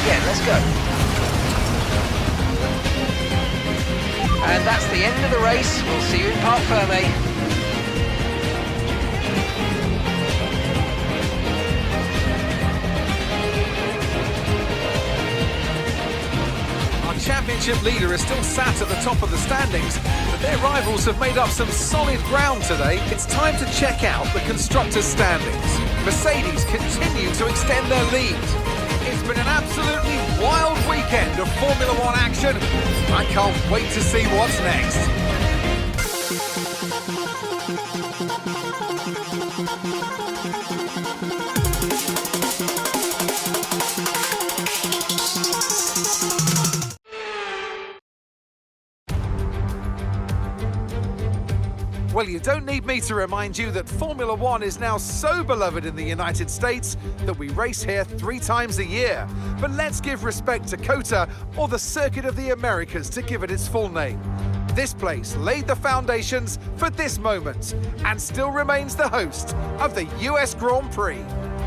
Yeah, let's go. And that's the end of the race. We'll see you in Parc Fermé. Championship leader is still sat at the top of the standings, but their rivals have made up some solid ground today. It's time to check out the constructors' standings. Mercedes continue to extend their lead. It's been an absolutely wild weekend of Formula One action. I can't wait to see what's next. Well, you don't need me to remind you that Formula One is now so beloved in the United States that we race here 3 times a year. But let's give respect to COTA, or the Circuit of the Americas, to give it its full name. This place laid the foundations for this moment and still remains the host of the US Grand Prix.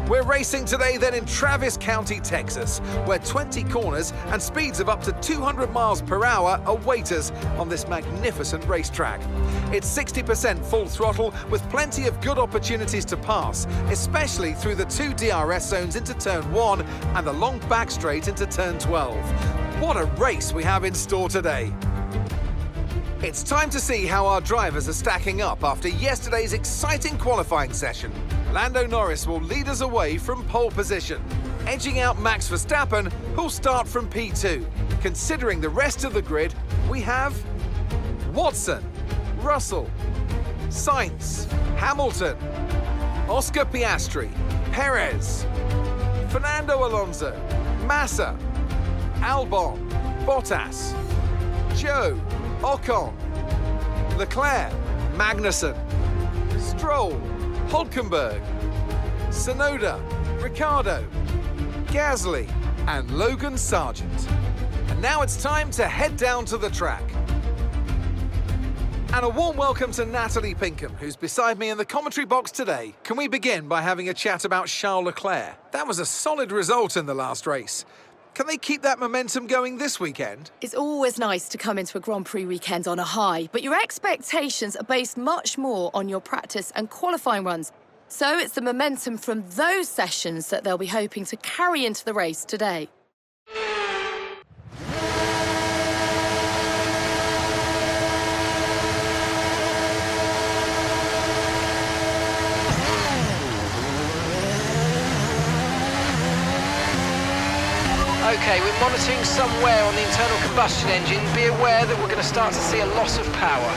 We're racing today then in Travis County, Texas, where 20 corners and speeds of up to 200 miles per hour await us on this magnificent racetrack. It's 60% full throttle with plenty of good opportunities to pass, especially through the 2 DRS zones into turn 1 and the long back straight into turn 12. What a race we have in store today. It's time to see how our drivers are stacking up after yesterday's exciting qualifying session. Lando Norris will lead us away from pole position, edging out Max Verstappen, who'll start from P2. Considering the rest of the grid, we have Watson, Russell, Sainz, Hamilton, Oscar Piastri, Perez, Fernando Alonso, Massa, Albon, Bottas, Zhou, Ocon, Leclerc, Magnussen, Stroll, Hulkenberg, Tsunoda, Ricciardo, Gasly and Logan Sargent. And now it's time to head down to the track. And a warm welcome to Natalie Pinkham, who's beside me in the commentary box today. Can we begin by having a chat about Charles Leclerc? That was a solid result in the last race. Can they keep that momentum going this weekend? It's always nice to come into a Grand Prix weekend on a high, but your expectations are based much more on your practice and qualifying runs. So it's the momentum from those sessions that they'll be hoping to carry into the race today. Okay, we're monitoring some wear on the internal combustion engine. Be aware that we're going to start to see a loss of power.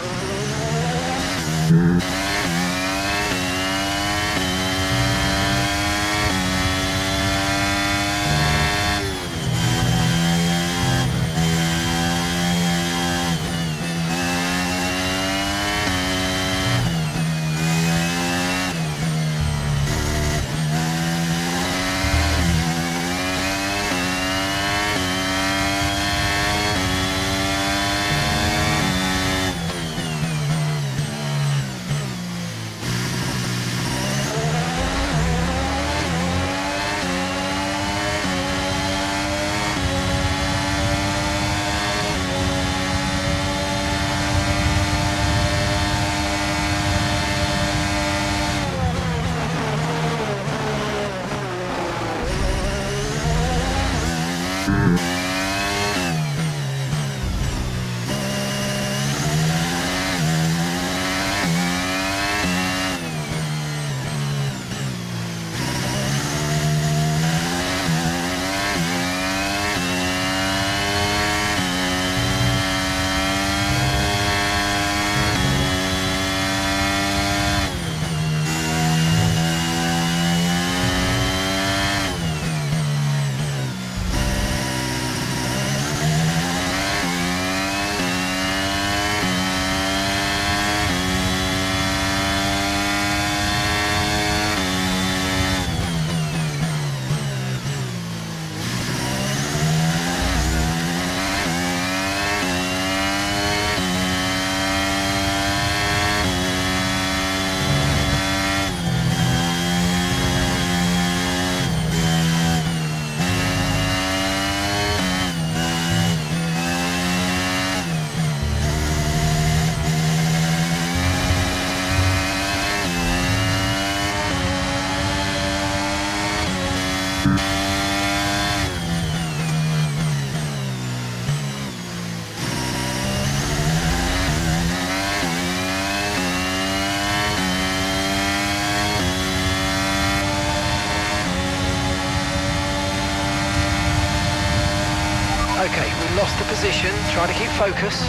position, try to keep focus.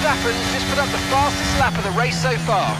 Verstappen's just put up the fastest lap of the race so far.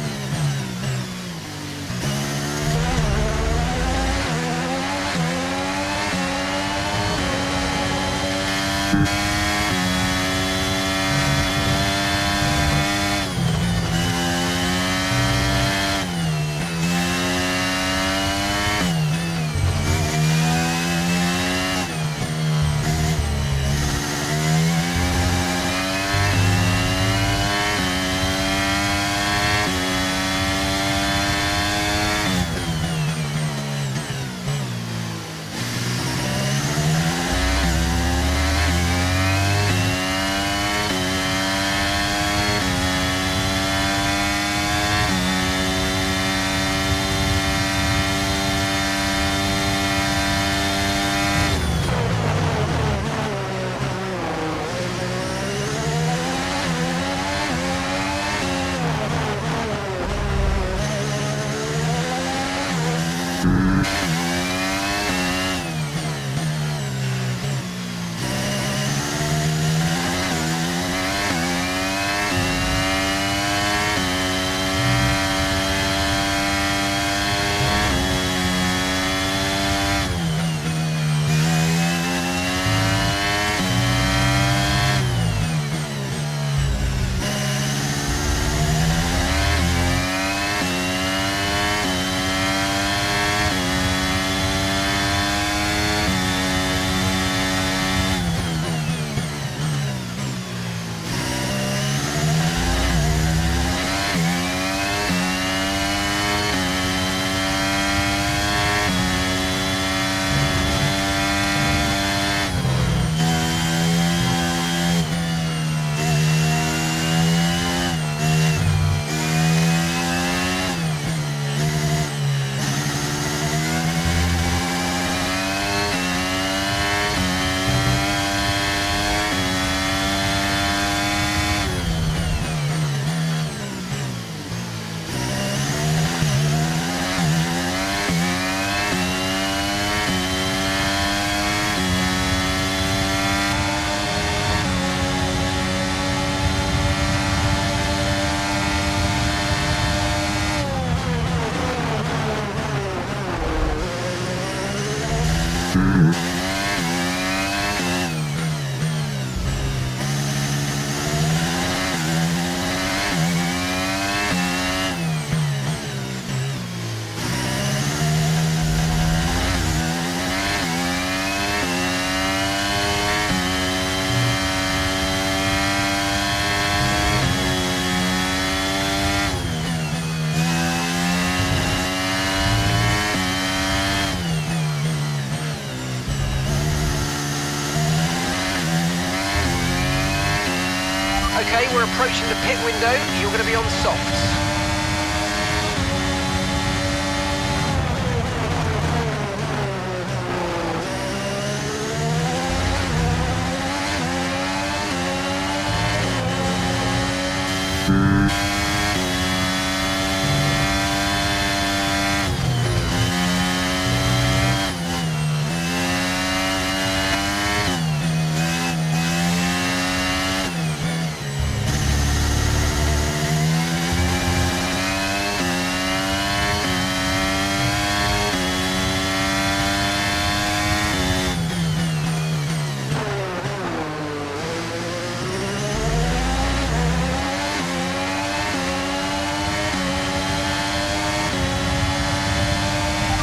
Okay, we're approaching the pit window. You're going to be on softs.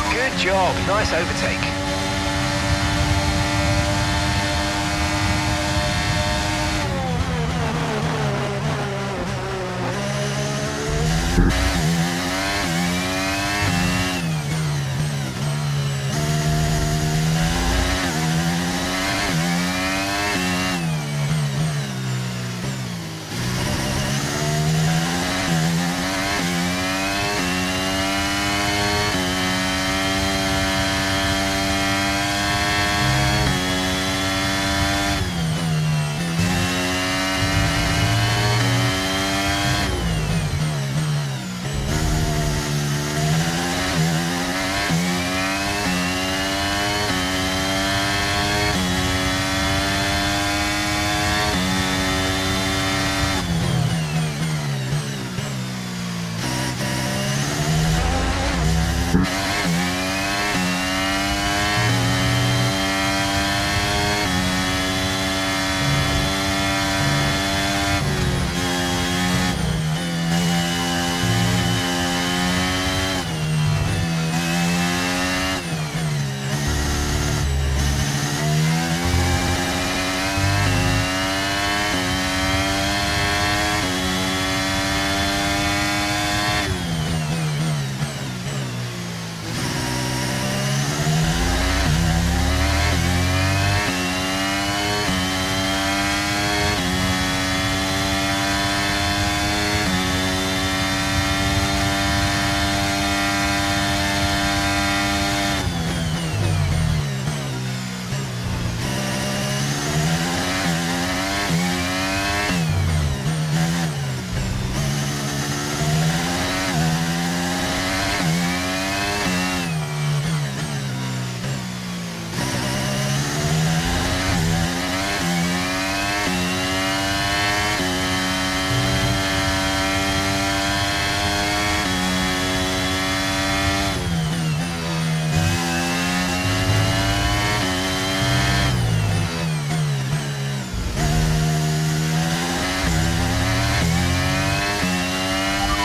Good job, nice overtake.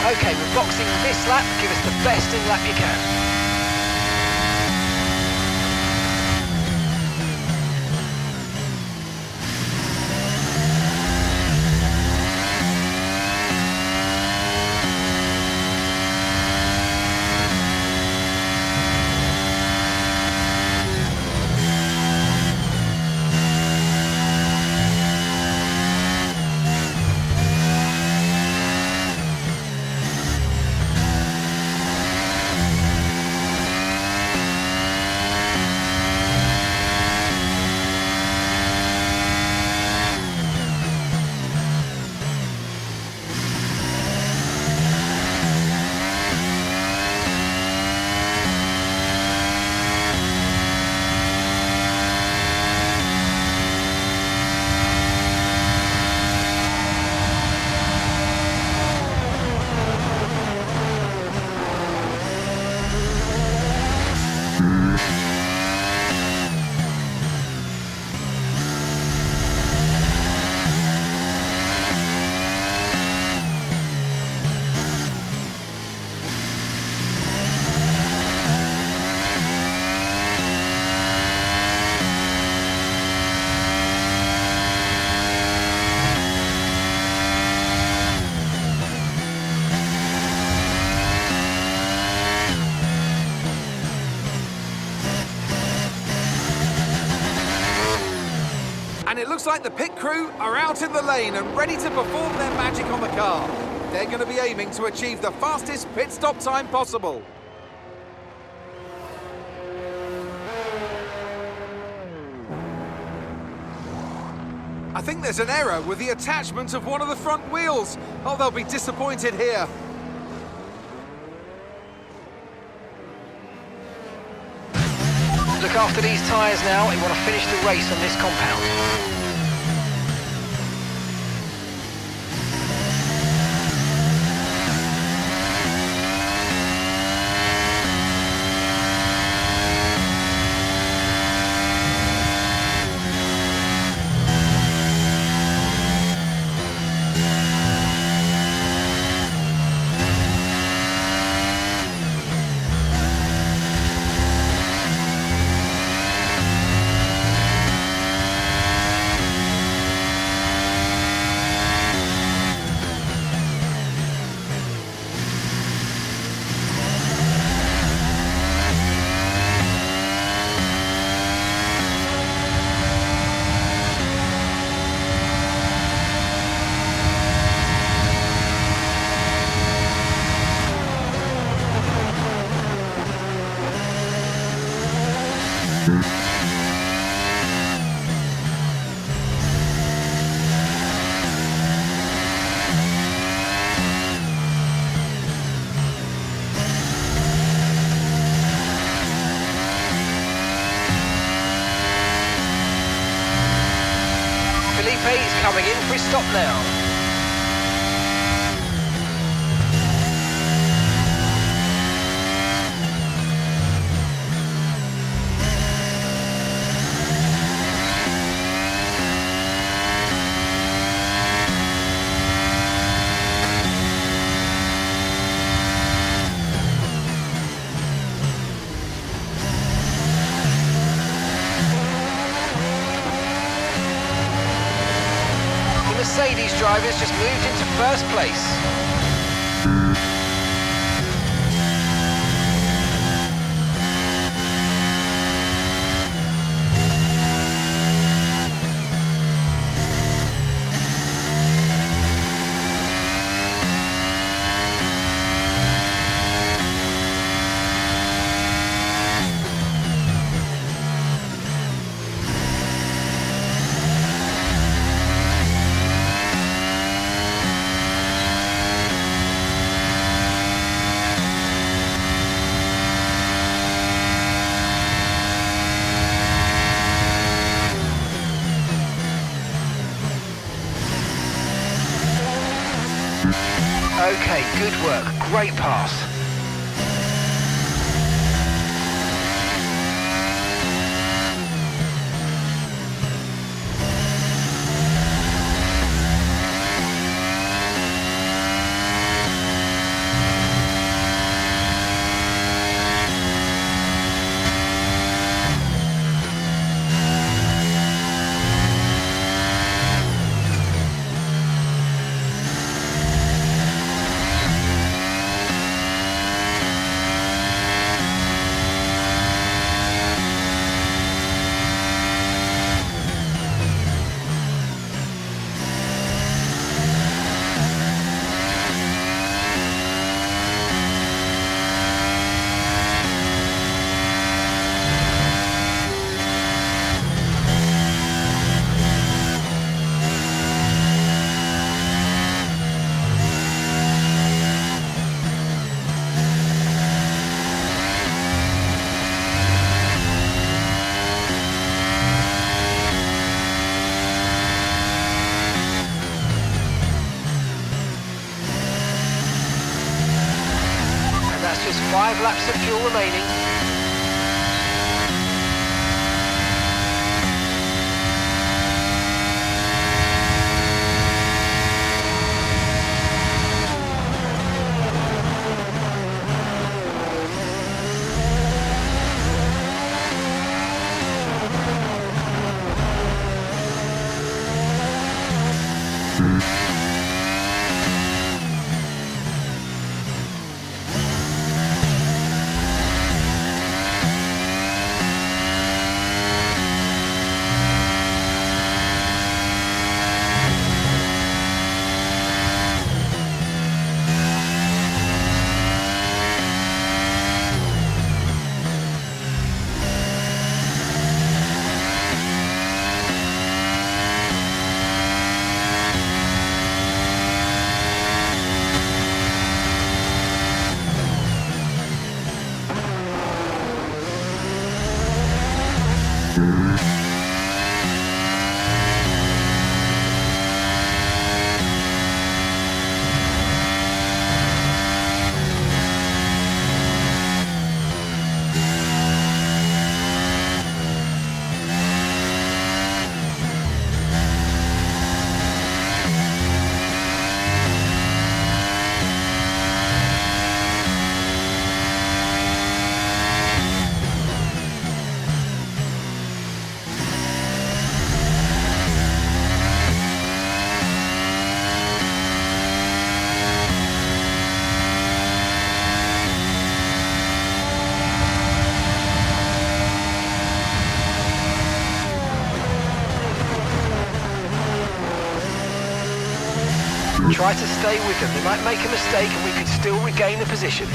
Okay, we're boxing this lap. Give us the best in lap you can. And it looks like the pit crew are out in the lane and ready to perform their magic on the car. They're going to be aiming to achieve the fastest pit stop time possible. I think there's an error with the attachment of one of the front wheels. Oh, they'll be disappointed here. Look after these tyres now. We want to finish the race on this compound. He's coming in for his stop now. Mercedes drivers just moved into first place. Okay, good work. Great pass. Just 5 laps of fuel remaining. Try to stay with them. They might make a mistake and we can still regain the position.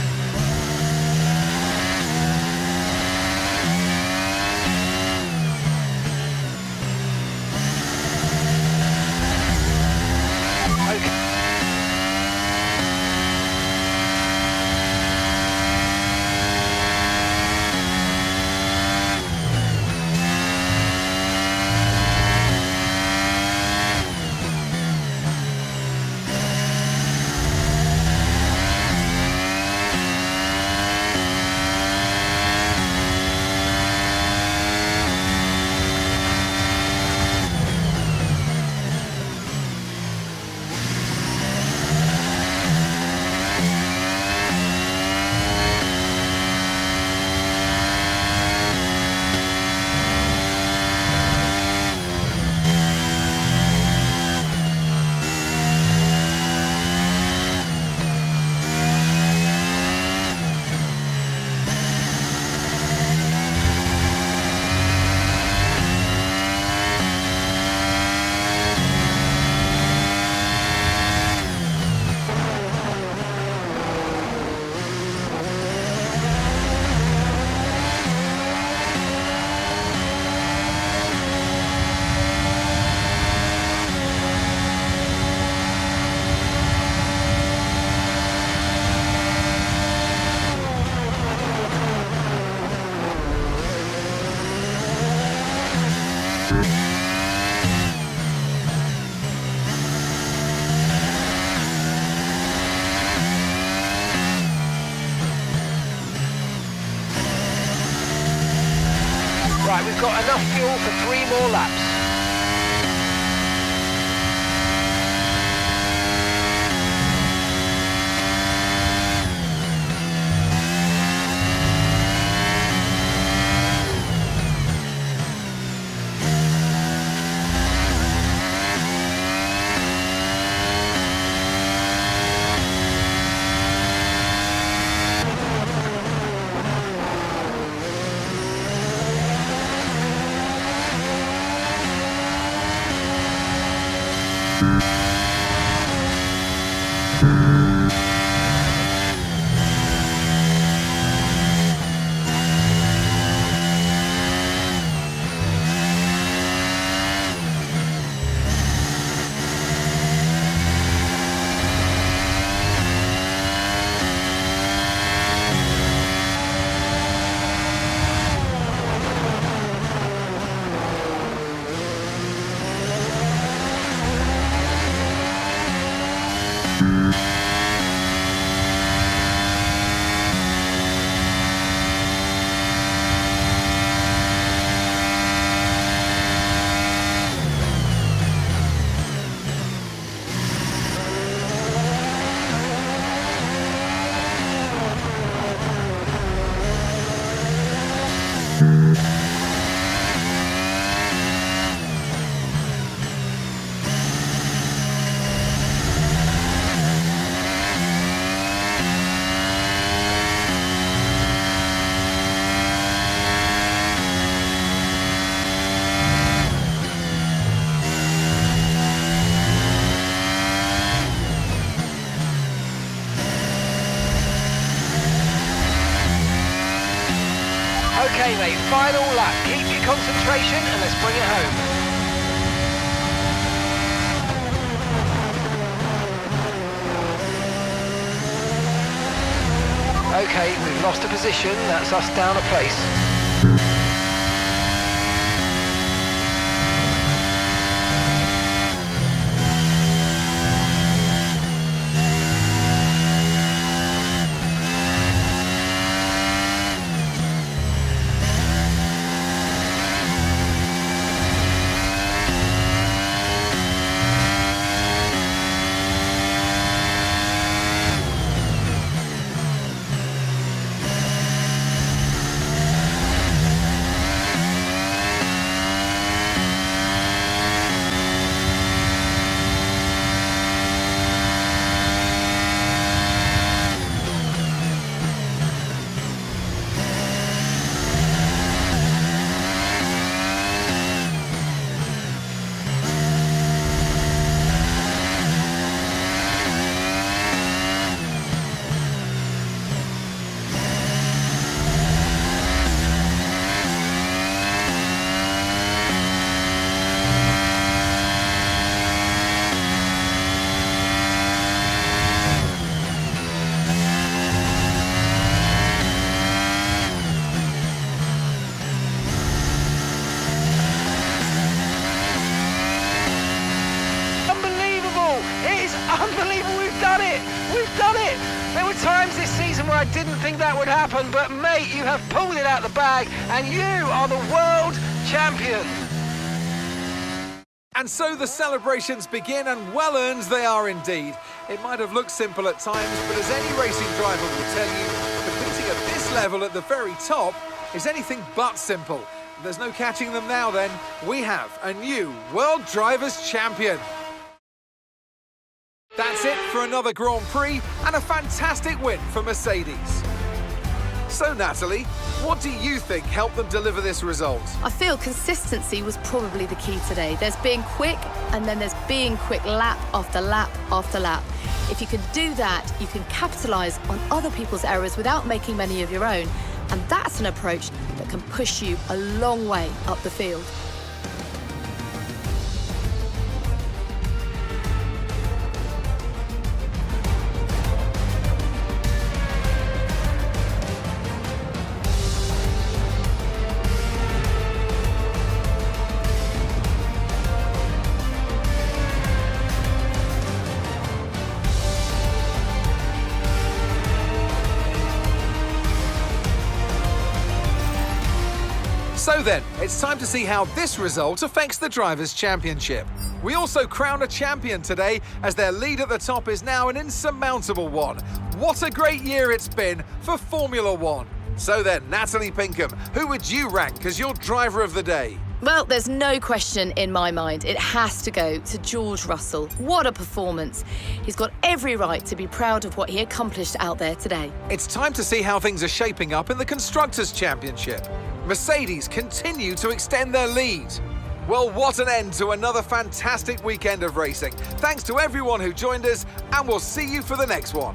you've got enough fuel for 3 more laps. Okay mate, final lap. Keep your concentration and let's bring it home. Okay, we've lost a position, that's us down a place. Unbelievable, we've done it! We've done it! There were times this season where I didn't think that would happen, but mate, you have pulled it out the bag and you are the world champion! And so the celebrations begin, and well-earned they are indeed. It might have looked simple at times, but as any racing driver will tell you, competing at this level at the very top is anything but simple. There's no catching them now then. We have a new World Drivers' Champion. That's it for another Grand Prix and a fantastic win for Mercedes. So Natalie, what do you think helped them deliver this result? I feel consistency was probably the key today. There's being quick, and then there's being quick lap after lap after lap. If you can do that, you can capitalise on other people's errors without making many of your own. And that's an approach that can push you a long way up the field. So then, it's time to see how this result affects the Drivers' Championship. We also crown a champion today, as their lead at the top is now an insurmountable one. What a great year it's been for Formula One. So then, Natalie Pinkham, who would you rank as your driver of the day? Well, there's no question in my mind. It has to go to George Russell. What a performance. He's got every right to be proud of what he accomplished out there today. It's time to see how things are shaping up in the Constructors' Championship. Mercedes continue to extend their lead. Well, what an end to another fantastic weekend of racing. Thanks to everyone who joined us, and we'll see you for the next one.